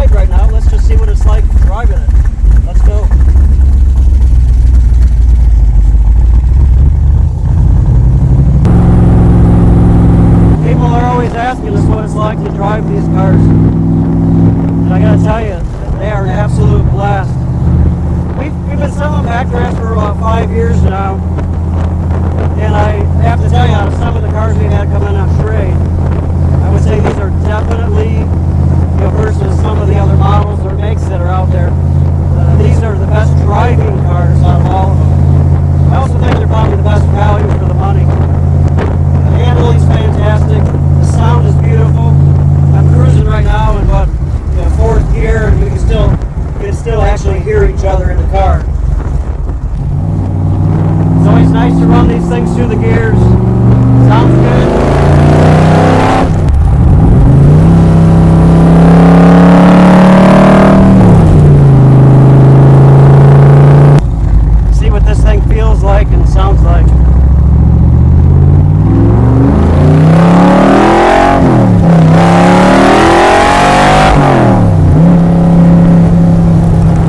ride right now. Let's just see what it's like driving it. Let's go. People are always asking us what it's like to drive these cars. And I gotta tell you, they are an absolute blast. We've been selling Backdraft for about 5 years now. And I have to tell you, out of some of the cars we've had come in on trade, I would say these are definitely, versus some of the other models or makes that are out there, these are the best driving cars out of all of them. I also think they're probably the best value for the money. The handling's fantastic. The sound is beautiful. I'm cruising right now in fourth gear, and we can still actually hear each other in the car. It's always nice to run these things through the gears. Sounds good. Like and sounds like.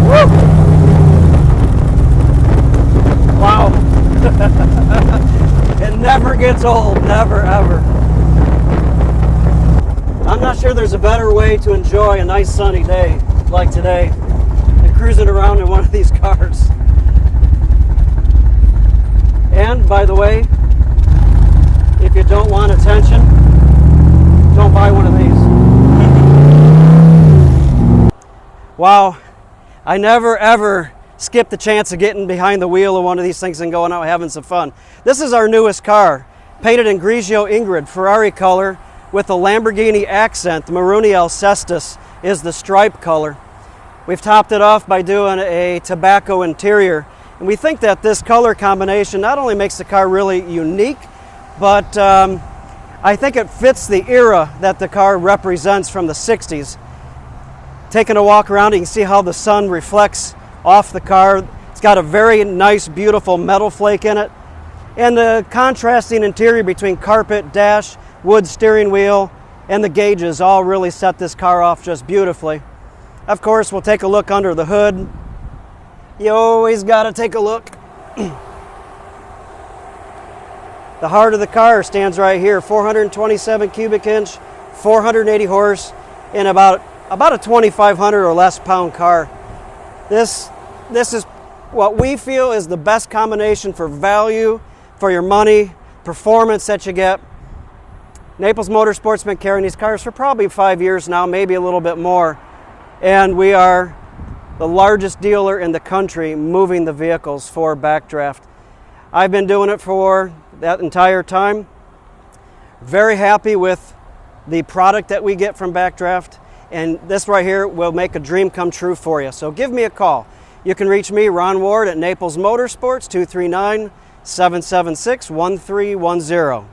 Woo! Wow. It never gets old, never ever. I'm not sure there's a better way to enjoy a nice sunny day like today than cruising around in one of these cars. And, by the way, if you don't want attention, don't buy one of these. Wow, I never ever skip the chance of getting behind the wheel of one of these things and going out having some fun. This is our newest car, painted in Grigio Ingrid, Ferrari color, with a Lamborghini accent. The Maruni Alcestis is the stripe color. We've topped it off by doing a tobacco interior. And we think that this color combination not only makes the car really unique, but I think it fits the era that the car represents from the 60s. Taking a walk around, you can see how the sun reflects off the car. It's got a very nice, beautiful metal flake in it. And the contrasting interior between carpet, dash, wood steering wheel, and the gauges all really set this car off just beautifully. Of course, we'll take a look under the hood. You always got to take a look. The heart of the car stands right here, 427 cubic inch, 480 horse, and about a 2,500 or less pound car. This is what we feel is the best combination for value, for your money, performance that you get. Naples Motorsport's been carrying these cars for probably 5 years now, maybe a little bit more, and we are the largest dealer in the country moving the vehicles for Backdraft. I've been doing it for that entire time. Very happy with the product that we get from Backdraft, and this right here will make a dream come true for you. So give me a call. You can reach me, Ron Ward, at Naples Motorsports, 239-776-1310.